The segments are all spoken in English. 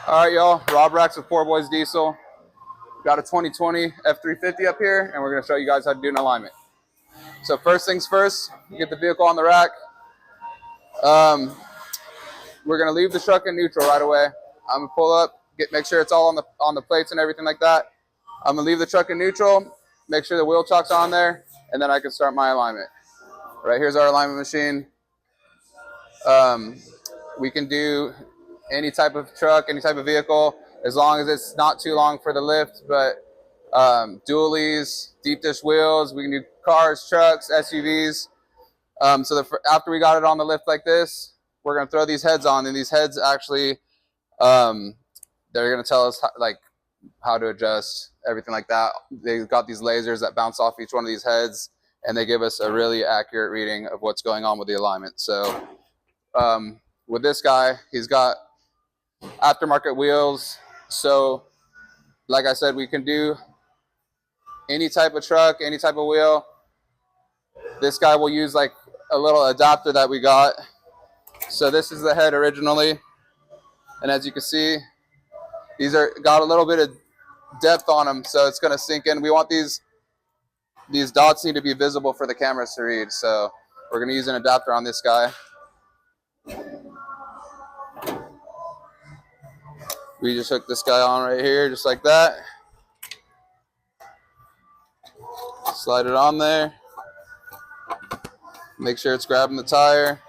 All right, y'all. Rob Racks with Poor Boys Diesel. Got a 2020 F350 up here, and we're going to show you guys how to do an alignment. So first things first, get the vehicle on the rack. We're going to leave the truck in neutral right away. I'm going to pull up, make sure it's all on the plates and everything like that. I'm going to leave the truck in neutral, make sure the wheel chock's on there, and then I can start my alignment. Right, here's our alignment machine. We can do any type of truck, any type of vehicle, as long as it's not too long for the lift, but dualies, deep dish wheels, we can do cars, trucks, SUVs. After we got it on the lift like this, we're going to throw these heads on, and these heads actually, they're going to tell us how to adjust, everything like that. They've got these lasers that bounce off each one of these heads, and they give us a really accurate reading of what's going on with the alignment. So with this guy, he's got aftermarket wheels. So like I said, we can do any type of truck, any type of wheel. This guy will use like a little adapter that we got. So this is the head originally, and as you can see, these got a little bit of depth on them, so it's going to sink in. We want these dots need to be visible for the cameras to read, so we're going to use an adapter on this guy. We just hook this guy on right here, just like that. Slide it on there. Make sure it's grabbing the tire.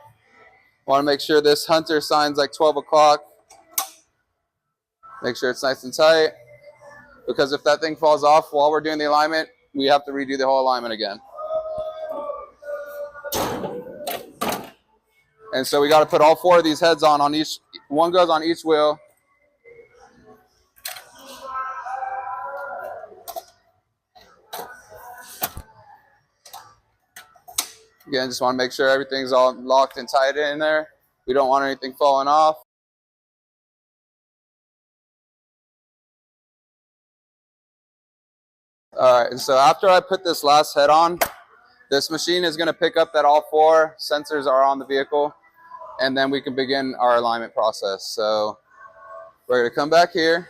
Want to make sure this hunter sign's like 12 o'clock. Make sure it's nice and tight, because if that thing falls off while we're doing the alignment, we have to redo the whole alignment again. And so we got to put all 4 of these heads on each. One goes on each wheel. Again, just want to make sure everything's all locked and tight in there. We don't want anything falling off. All right, and so after I put this last head on, this machine is going to pick up that all 4 sensors are on the vehicle, and then we can begin our alignment process. So we're going to come back here,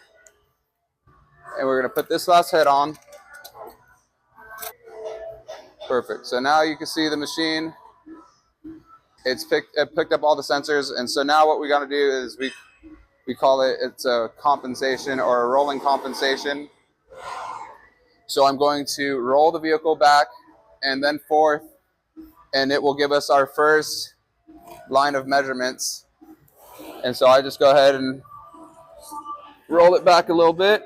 and we're going to put this last head on. Perfect. So now you can see the machine. It picked up all the sensors, and so now what we got to do is we call it's a compensation or a rolling compensation. So I'm going to roll the vehicle back and then forth, and it will give us our first line of measurements. And so I just go ahead and roll it back a little bit.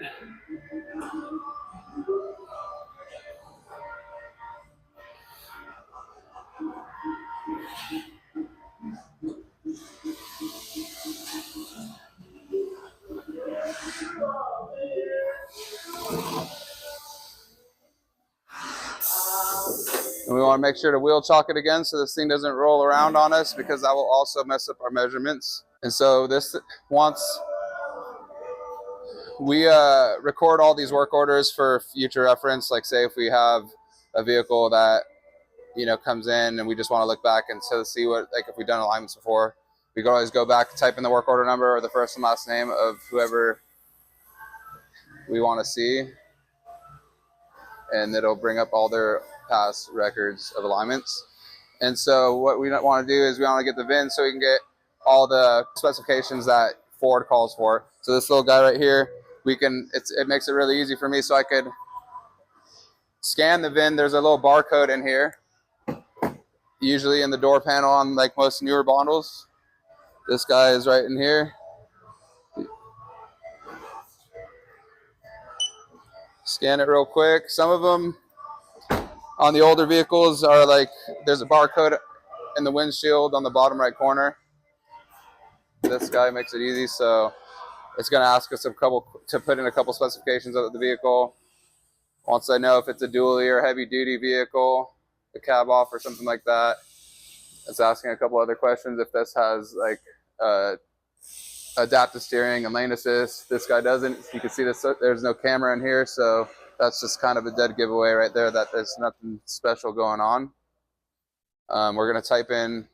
And we want to make sure to wheel chock it again so this thing doesn't roll around on us, because that will also mess up our measurements. And so we record all these work orders for future reference. Like say if we have a vehicle that comes in and we just want to look back and see what, like if we've done alignments before, we can always go back, type in the work order number or the first and last name of whoever we want to see, and it'll bring up all their past records of alignments. And so what we want to do is we want to get the VIN so we can get all the specifications that Ford calls for. So this little guy right here, it makes it really easy for me, so I could scan the VIN. There's a little barcode in here, usually in the door panel on like most newer models. This guy is right in here. Scan it real quick. Some of them on the older vehicles are like, there's a barcode in the windshield on the bottom right corner. This guy makes it easy, so it's going to ask us to put in a couple specifications of the vehicle. Once I know if it's a dually or heavy duty vehicle, the cab off or something like that, it's asking a couple other questions. If this has like adaptive steering and lane assist, this guy doesn't. You can see this, there's no camera in here, so that's just kind of a dead giveaway right there that there's nothing special going on. We're going to type in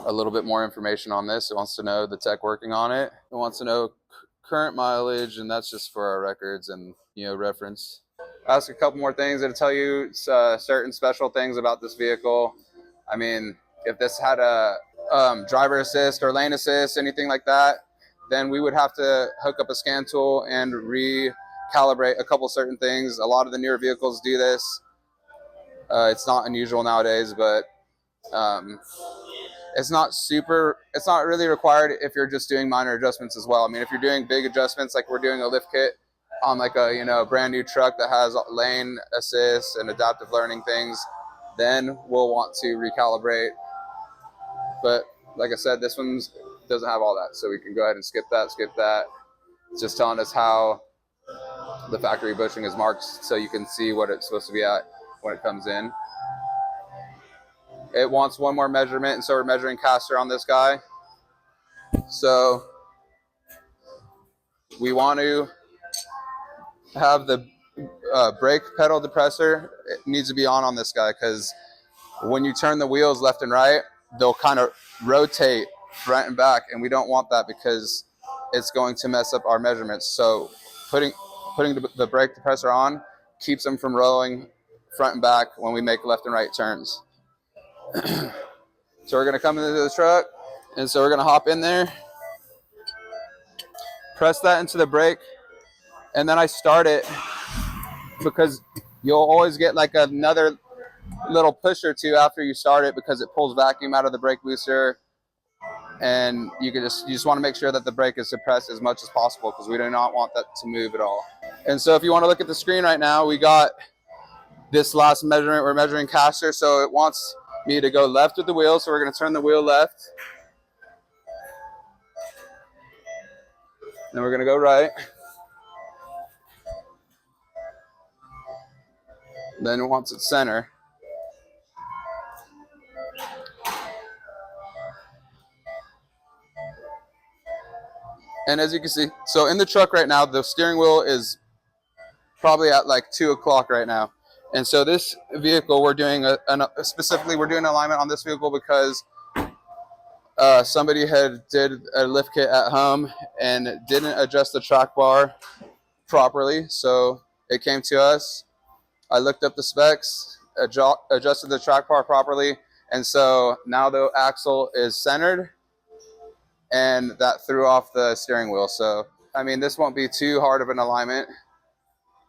a little bit more information on this. It wants to know the tech working on it. It wants to know current mileage, and that's just for our records and, you know, reference. Ask a couple more things that'll tell you certain special things about this vehicle. I mean, if this had a driver assist or lane assist, anything like that, then we would have to hook up a scan tool and recalibrate a couple certain things. A lot of the newer vehicles do this. It's not unusual nowadays, but it's not really required if you're just doing minor adjustments as well. I mean, if you're doing big adjustments, like we're doing a lift kit on like a, you know, brand new truck that has lane assist and adaptive learning things, then we'll want to recalibrate. But like I said, this one doesn't have all that, so we can go ahead and skip that. It's just telling us how the factory bushing is marked, so you can see what it's supposed to be at when it comes in. It wants one more measurement, and so we're measuring caster on this guy. So we want to have the brake pedal depressor. It needs to be on this guy, because when you turn the wheels left and right, they'll kind of rotate front and back, and we don't want that because it's going to mess up our measurements. So putting the brake depressor on keeps them from rolling front and back when we make left and right turns. So we're going to come into the truck, and so we're going to hop in there, press that into the brake, and then I start it, because you'll always get like another little push or two after you start it, because it pulls vacuum out of the brake booster, and you just want to make sure that the brake is suppressed as much as possible, because we do not want that to move at all. And so if you want to look at the screen right now, we got this last measurement. We're measuring caster, so it wants me to go left with the wheel, so we're going to turn the wheel left. Then we're going to go right. Then once it's center, and as you can see, so in the truck right now, the steering wheel is probably at like 2 o'clock right now. And so this vehicle, we're doing specifically, we're doing alignment on this vehicle because somebody did a lift kit at home and didn't adjust the track bar properly. So it came to us. I looked up the specs, adjusted the track bar properly, and so now the axle is centered, and that threw off the steering wheel. So, I mean, this won't be too hard of an alignment.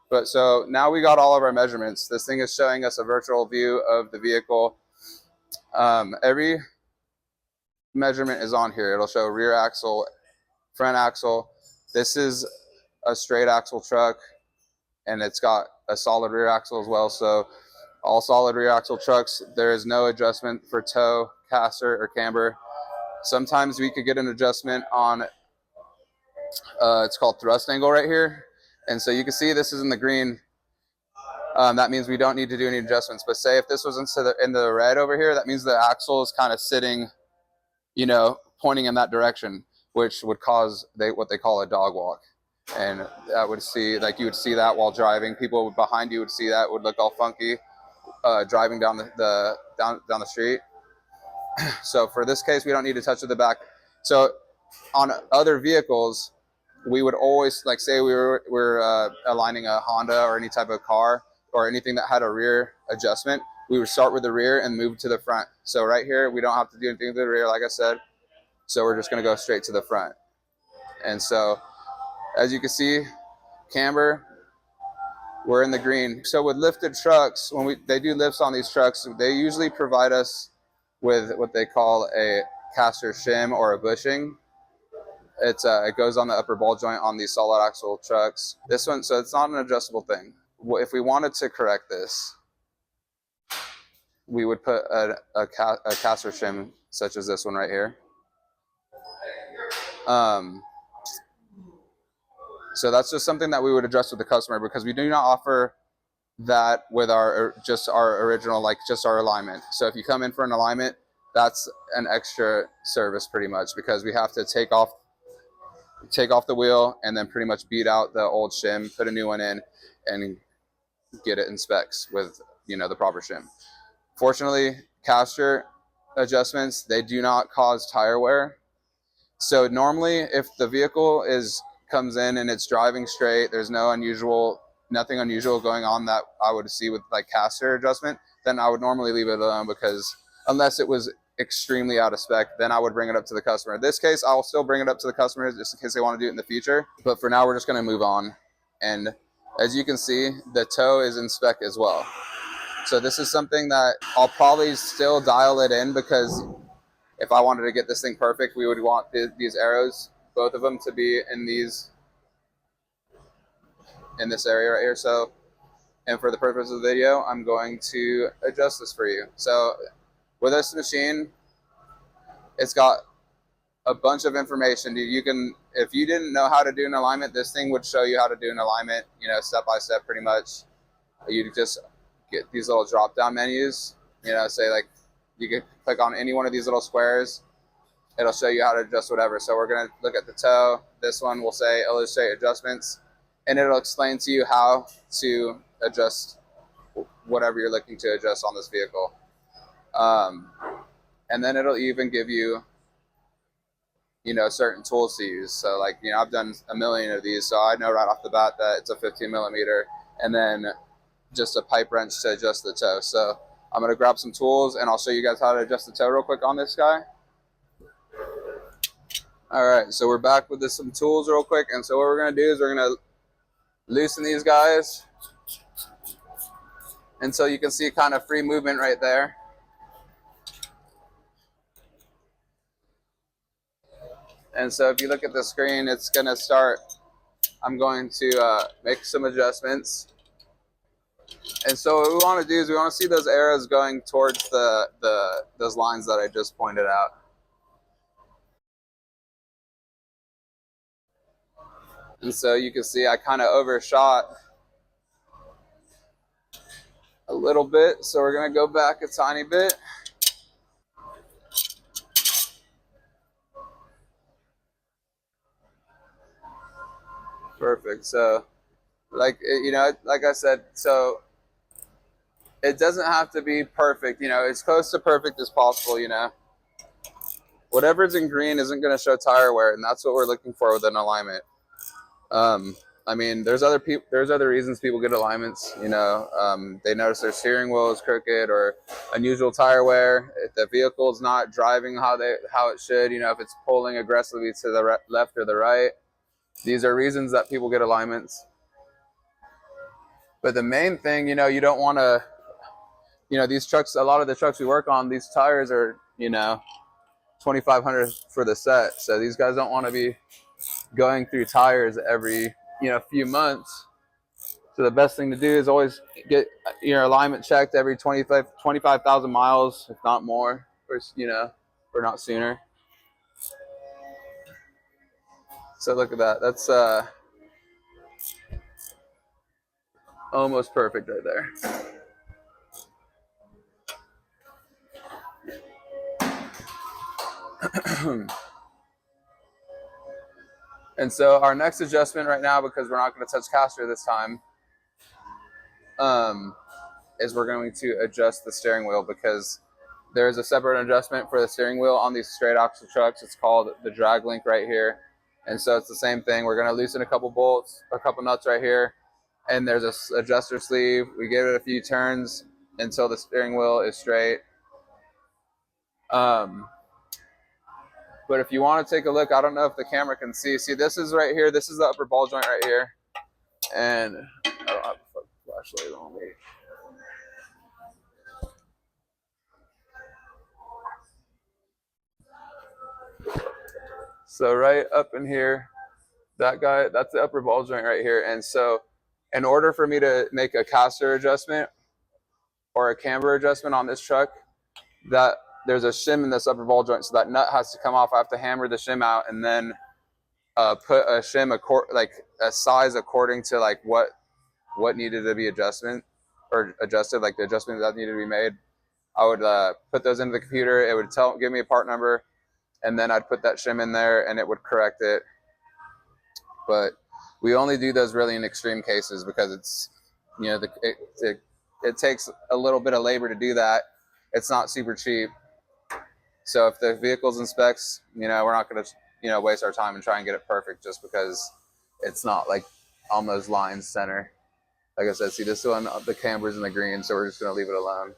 But so now we got all of our measurements. This thing is showing us a virtual view of the vehicle. Every measurement is on here. It'll show rear axle, front axle. This is a straight axle truck, and it's got a solid rear axle as well. So all solid rear axle trucks, there is no adjustment for toe, caster, or camber. Sometimes we could get an adjustment on, it's called thrust angle right here. And so you can see this is in the green. That means we don't need to do any adjustments. But say if this was in the red over here, that means the axle is kind of sitting, you know, pointing in that direction, which would cause what they call a dog walk. And that would see, like you would see that while driving. People behind you would see that, would look all funky driving down the street. So for this case, we don't need to touch the back. So on other vehicles, we would always, like, say we're aligning a Honda or any type of car or anything that had a rear adjustment, we would start with the rear and move to the front. So right here, we don't have to do anything to the rear, like I said. So we're just going to go straight to the front. And so as you can see, camber, we're in the green. So with lifted trucks, when they do lifts on these trucks, they usually provide us with what they call a caster shim or a bushing. It goes on the upper ball joint on these solid axle trucks. This one, so it's not an adjustable thing. If we wanted to correct this, we would put a caster shim such as this one right here. So that's just something that we would address with the customer, because we do not offer that with our original, like just our alignment. So if you come in for an alignment, that's an extra service pretty much, because we have to take off the wheel and then pretty much beat out the old shim, put a new one in, and get it in specs with, you know, the proper shim. Fortunately, caster adjustments, they do not cause tire wear. So normally if the vehicle is comes in and it's driving straight, there's nothing unusual going on that I would see with like caster adjustment, then I would normally leave it alone, because unless it was extremely out of spec, then I would bring it up to the customer. In this case, I'll still bring it up to the customers just in case they want to do it in the future. But for now, we're just going to move on. And as you can see, the toe is in spec as well. So this is something that I'll probably still dial it in, because if I wanted to get this thing perfect, we would want these arrows, both of them, to be in this area right here. So, and for the purpose of the video, I'm going to adjust this for you. So with this machine, it's got a bunch of information. You can, if you didn't know how to do an alignment, this thing would show you how to do an alignment, you know, step by step, pretty much. You just get these little drop down menus, you know, say like you can click on any one of these little squares. It'll show you how to adjust whatever. So we're going to look at the toe. This one will say illustrate adjustments, and it'll explain to you how to adjust whatever you're looking to adjust on this vehicle. And then it'll even give you, you know, certain tools to use. So like, you know, I've done a million of these, so I know right off the bat that it's a 15 millimeter, and then just a pipe wrench to adjust the toe. So I'm going to grab some tools and I'll show you guys how to adjust the toe real quick on this guy. All right, so we're back with some tools real quick. And so what we're going to do is we're going to loosen these guys. And so you can see kind of free movement right there. And so if you look at the screen, it's going to start. I'm going to make some adjustments. And so what we want to do is we want to see those arrows going towards those lines that I just pointed out. And so you can see I kind of overshot a little bit. So we're going to go back a tiny bit. Perfect. So like, you know, like I said, so it doesn't have to be perfect, you know, as close to perfect as possible, you know. Whatever's in green isn't going to show tire wear, and that's what we're looking for with an alignment. I mean, there's other reasons people get alignments, you know. They notice their steering wheel is crooked or unusual tire wear. If the vehicle is not driving how it should, you know, if it's pulling aggressively to the left or the right. These are reasons that people get alignments. But the main thing, you know, you don't want to, you know, these trucks, a lot of the trucks we work on, these tires are, you know, 2,500 for the set. So these guys don't want to be going through tires every, you know, few months. So the best thing to do is always get your alignment checked every 25,000 miles, if not more, or, you know, or not sooner. So look at that. That's almost perfect right there. And so our next adjustment right now, because we're not going to touch caster this time, is we're going to adjust the steering wheel, because there's a separate adjustment for the steering wheel on these straight axle trucks. It's called the drag link right here. And so it's the same thing. We're going to loosen a couple bolts, a couple nuts right here. And there's a adjuster sleeve. We give it a few turns until the steering wheel is straight. But if you want to take a look, I don't know if the camera can see. See, this is right here. This is the upper ball joint right here. And I don't have a flashlight on me. So right up in here, that guy, that's the upper ball joint right here. And so in order for me to make a caster adjustment or a camber adjustment on this truck, that there's a shim in this upper ball joint, so that nut has to come off. I have to hammer the shim out and then put a shim like a size according to like what needed to be adjusted, like the adjustment that needed to be made. I would put those into the computer. It would give me a part number, and then I'd put that shim in there and it would correct it. But we only do those really in extreme cases, because it's, you know, it takes a little bit of labor to do that. It's not super cheap. So if the vehicle's in specs, you know, we're not going to, you know, waste our time and try and get it perfect just because it's not like on those lines center. Like I said, see this one, the camber's in the green, so we're just gonna leave it alone.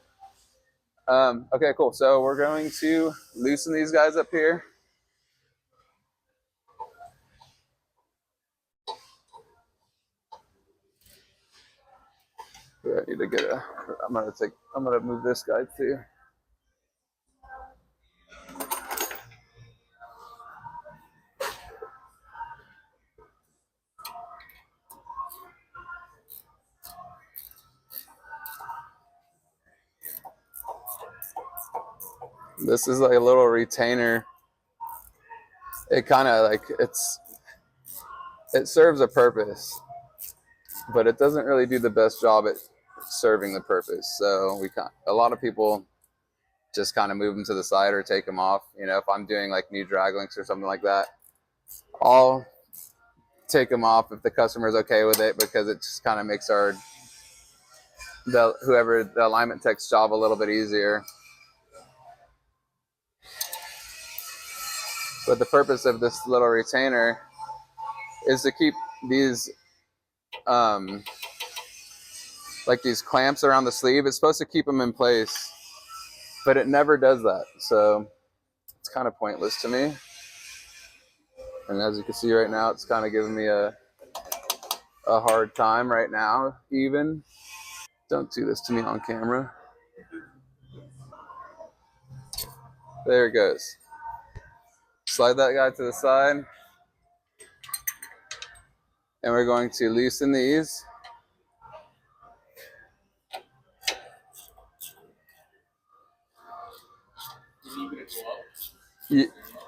Okay, cool. So we're going to loosen these guys up here. I need to get a. I'm gonna move this guy too. This is like a little retainer. It kind of like it serves a purpose, but it doesn't really do the best job at serving the purpose. So a lot of people just kind of move them to the side or take them off. You know, if I'm doing like new drag links or something like that, I'll take them off if the customer's okay with it, because it just kind of makes whoever the alignment tech's job a little bit easier. But the purpose of this little retainer is to keep these like these clamps around the sleeve. It's supposed to keep them in place, but it never does that. So it's kind of pointless to me. And as you can see right now, it's kind of giving me a hard time right now, even. Don't do this to me on camera. There it goes. Slide that guy to the side. And we're going to loosen these.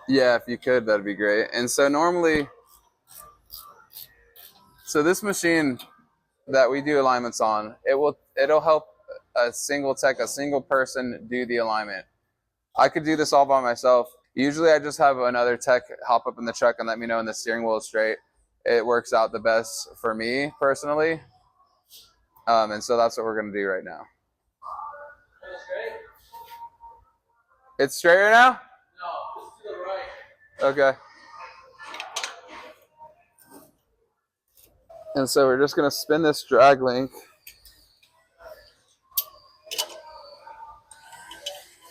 Yeah, if you could, that'd be great. And so normally, so this machine that we do alignments on, it'll help a single tech, a single person do the alignment. I could do this all by myself. Usually I just have another tech hop up in the truck and let me know when the steering wheel is straight. It works out the best for me personally. And so that's what we're gonna do right now. It's straight right now? No, it's to the right. Okay. And so we're just gonna spin this drag link.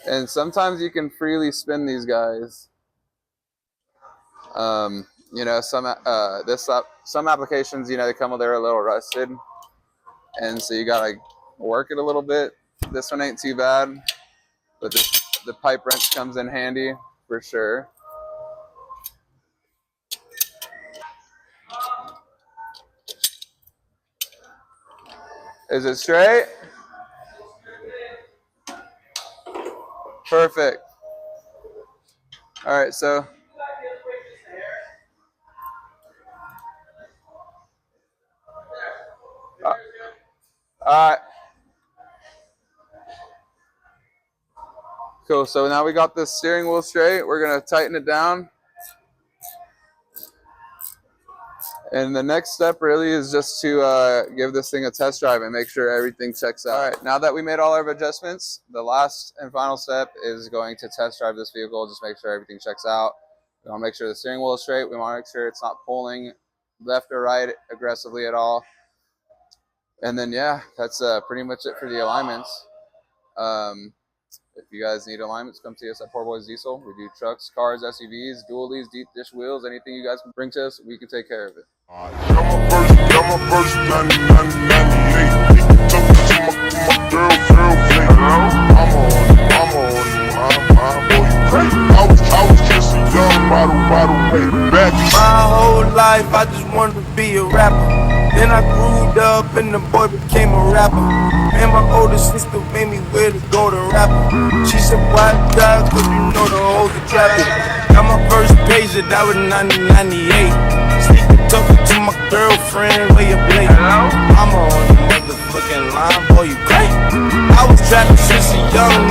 And sometimes you can freely spin these guys. You know, some applications, you know, they're a little rusted, and so you gotta work it a little bit. This one ain't too bad, but the pipe wrench comes in handy for sure. Is it straight? Perfect. All right, so all right, cool. So now we got the steering wheel straight. We're gonna tighten it down, and the next step really is just to give this thing a test drive and make sure everything checks out. All right, now that we made all our adjustments, the last and final step is going to test drive this vehicle. Just make sure everything checks out. We want to make sure the steering wheel is straight. We want to make sure it's not pulling left or right aggressively at all. And then, yeah, that's pretty much it for the alignments. If you guys need alignments, come see us at Poor Boys Diesel. We do trucks, cars, SUVs, dualies, deep dish wheels, anything you guys can bring to us, we can take care of it. My whole life I just wanted to be a rapper. Then I grew up and the boy became a rapper. And my older sister made me wear the golden rapper. She said, why die? Cause you know the hoes are trapping. Got my first page that was 1998. Sneaking talking to my girlfriend, where you play? I'm on the motherfucking line, boy, you great. I was trapping since a young